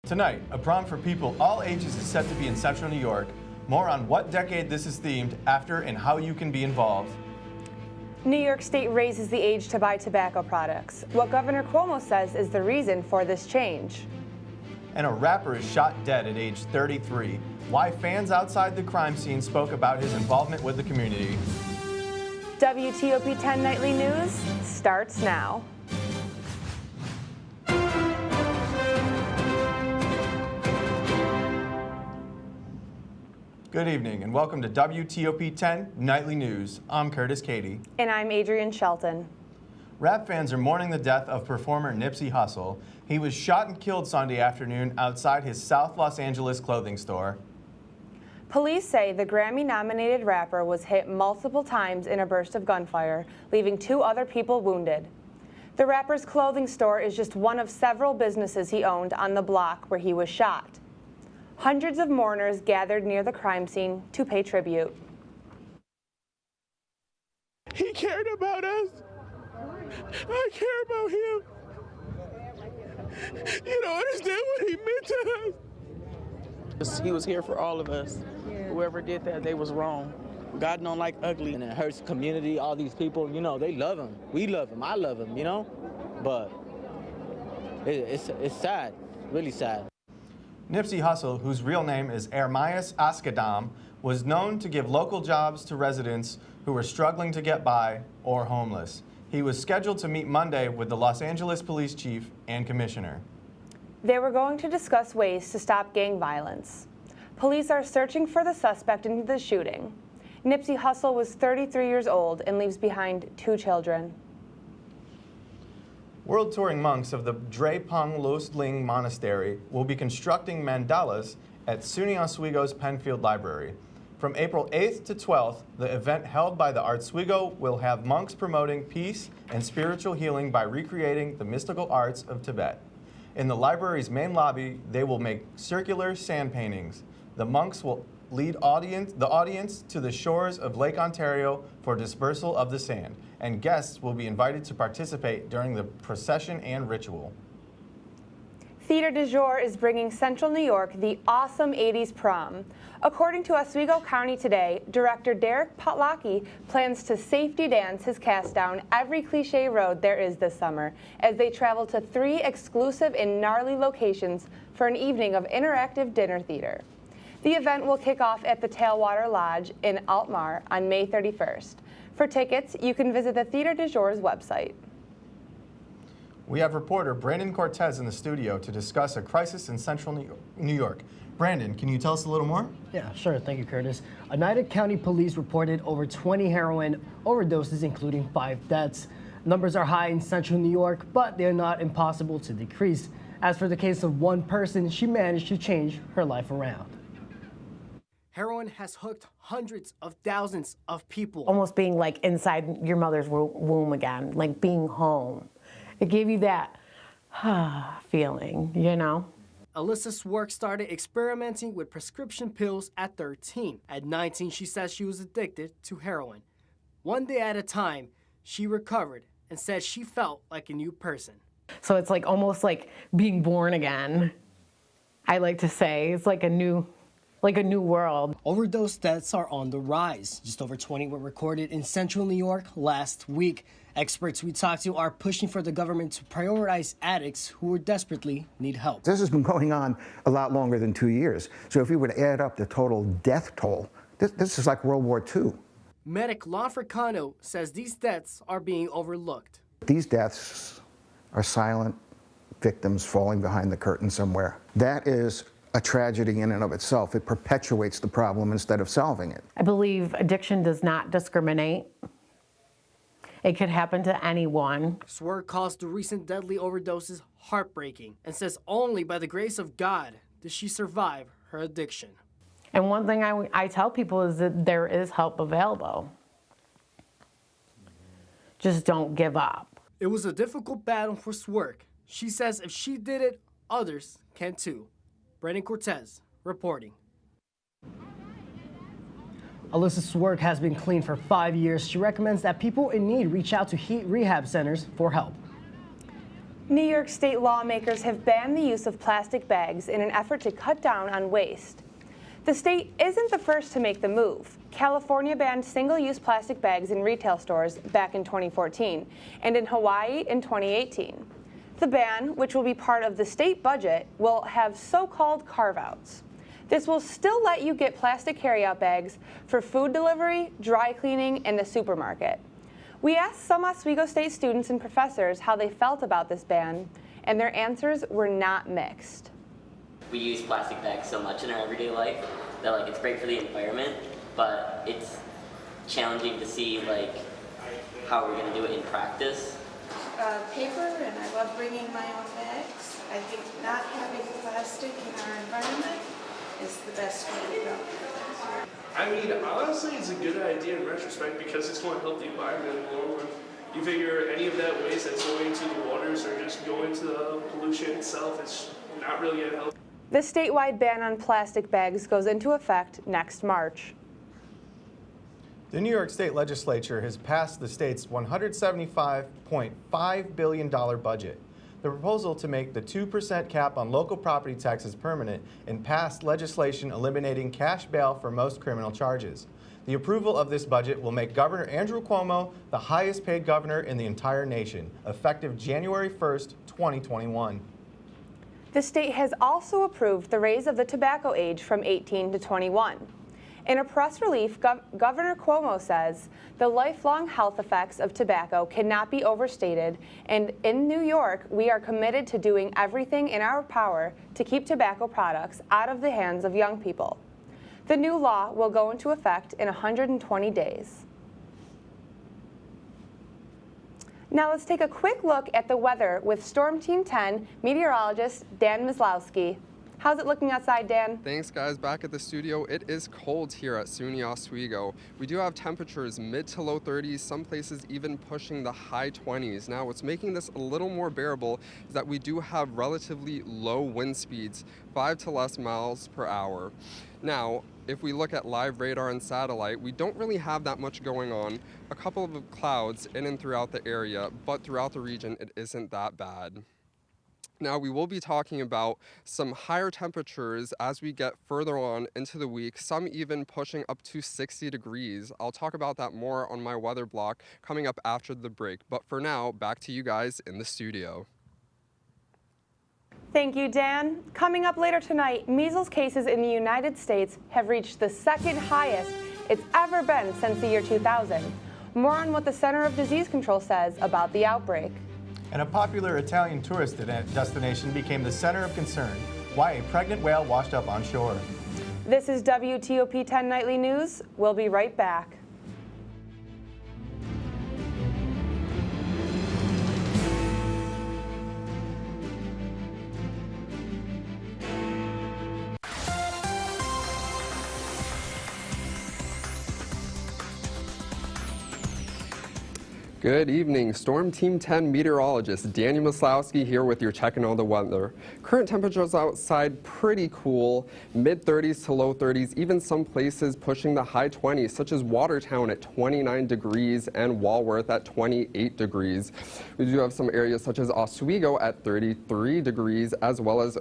Tonight, a prom for people all ages is set to be in Central New York. More on what decade this is themed after and how you can be involved. New York State raises the age to buy tobacco products. What Governor Cuomo says is the reason for this change. And a rapper is shot dead at age 33. Why fans outside the crime scene spoke about his involvement with the community. WTOP 10 Nightly News starts now. Good evening and welcome to WTOP 10 Nightly News. I'm Curtis Cady. And I'm Adrienne Shelton. Rap fans are mourning the death of performer Nipsey Hussle. He was shot and killed Sunday afternoon outside his South Los Angeles clothing store. Police say the Grammy-nominated rapper was hit multiple times in a burst of gunfire, leaving 2 other people wounded. The rapper's clothing store is just one of several businesses he owned on the block where he was shot. Hundreds of mourners gathered near the crime scene to pay tribute. He cared about us. I care about him. You don't understand what he meant to us. He was here for all of us. Whoever did that, they was wrong. God don't like ugly. And it hurts the community, all these people, you know, they love him. We love him, I love him, you know? But it's sad, really sad. Nipsey Hussle, whose real name is Ermias Askadam, was known to give local jobs to residents who were struggling to get by or homeless. He was scheduled to meet Monday with the Los Angeles Police Chief and Commissioner. They were going to discuss ways to stop gang violence. Police are searching for the suspect in the shooting. Nipsey Hussle was 33 years old and leaves behind 2 children. World touring monks of the Drepung Losling Monastery will be constructing mandalas at SUNY Oswego's Penfield Library. From April 8th to 12th, the event held by the Oswego will have monks promoting peace and spiritual healing by recreating the mystical arts of Tibet. In the library's main lobby, they will make circular sand paintings. The monks will lead the audience to the shores of Lake Ontario for dispersal of the sand, and guests will be invited to participate during the procession and ritual. Theater du Jour is bringing Central New York the awesome 80s prom. According to Oswego County Today, director Derek Potlocki plans to safety dance his cast down every cliche road there is this summer as they travel to 3 exclusive and gnarly locations for an evening of interactive dinner theater. The event will kick off at the Tailwater Lodge in Altmar on May 31st. For tickets, you can visit the Theater du Jour's website. We have reporter Brandon Cortez in the studio to discuss a crisis in Central New York. Brandon, can you tell us a little more? Yeah, sure. Thank you, Curtis. Oneida County Police reported over 20 heroin overdoses, including 5 deaths. Numbers are high in Central New York, but they're not impossible to decrease. As for the case of one person, she managed to change her life around. Heroin has hooked hundreds of thousands of people. Almost being like inside your mother's womb again, like being home. It gave you that feeling, you know? Alyssa Swerk started experimenting with prescription pills at 13. At 19, she says she was addicted to heroin. One day at a time, she recovered and said she felt like a new person. So it's like almost like being born again. I like to say it's like a new world. Overdose deaths are on the rise. Just over 20 were recorded in Central New York last week. Experts we talked to are pushing for the government to prioritize addicts who desperately need help. This has been going on a lot longer than 2 years. So if we would add up the total death toll, this is like World War II. Medic Lon Fricano says these deaths are being overlooked. These deaths are silent victims falling behind the curtain somewhere. That is a tragedy in and of itself. It perpetuates the problem instead of solving it. I believe addiction does not discriminate. It could happen to anyone. Swerk calls the recent deadly overdoses heartbreaking and says only by the grace of God did she survive her addiction. And one thing I tell people is that there is help available. Just don't give up. It was a difficult battle for Swerk. She says if she did it, others can too. Brandon Cortez reporting. Alyssa Swerk has been clean for 5 years. She recommends that people in need reach out to heat rehab centers for help. New York State lawmakers have banned the use of plastic bags in an effort to cut down on waste. The state isn't the first to make the move. California banned single-use plastic bags in retail stores back in 2014, and in Hawaii in 2018. The ban, which will be part of the state budget, will have so-called carve-outs. This will still let you get plastic carryout bags for food delivery, dry cleaning, and the supermarket. We asked some Oswego State students and professors how they felt about this ban, and their answers were not mixed. We use plastic bags so much in our everyday life that it's great for the environment, but it's challenging to see how we're going to do it in practice. Paper, and I love bringing my own bags. I think not having plastic in our environment is the best way to go. I mean, honestly, it's a good idea in retrospect because it's going to help the environment in the long run. You figure any of that waste that's going to the waters or just going to the pollution itself, it's not really going to help. The statewide ban on plastic bags goes into effect next March. The New York State Legislature has passed the state's $175.5 billion budget. The proposal to make the 2% cap on local property taxes permanent and passed legislation eliminating cash bail for most criminal charges. The approval of this budget will make Governor Andrew Cuomo the highest paid governor in the entire nation, effective January 1st, 2021. The state has also approved the raise of the tobacco age from 18 to 21. In a press release, Governor Cuomo says the lifelong health effects of tobacco cannot be overstated, and in New York, we are committed to doing everything in our power to keep tobacco products out of the hands of young people. The new law will go into effect in 120 days. Now let's take a quick look at the weather with Storm Team 10 meteorologist Dan Maslowski. How's it looking outside, Dan? Thanks, guys. Back at the studio, it is cold here at SUNY Oswego. We do have temperatures mid to low 30s, some places even pushing the high 20s. Now, what's making this a little more bearable is that we do have relatively low wind speeds, 5 to less miles per hour. Now, if we look at live radar and satellite, we don't really have that much going on. A couple of clouds in and throughout the area, but throughout the region, it isn't that bad. Now, we will be talking about some higher temperatures as we get further on into the week, some even pushing up to 60 degrees. I'll talk about that more on my weather block coming up after the break. But for now, back to you guys in the studio. Thank you, Dan. Coming up later tonight, measles cases in the United States have reached the second highest it's ever been since the year 2000. More on what the Center of Disease Control says about the outbreak. And a popular Italian tourist destination became the center of concern. Why a pregnant whale washed up on shore. This is WTOP 10 Nightly News. We'll be right back. Good evening, Storm Team 10 meteorologist Daniel Maslowski here with your checking on the weather. Current temperatures outside pretty cool, mid 30s to low 30s, even some places pushing the high 20s, such as Watertown at 29 degrees and Walworth at 28 degrees. We do have some areas such as Oswego at 33 degrees, as well as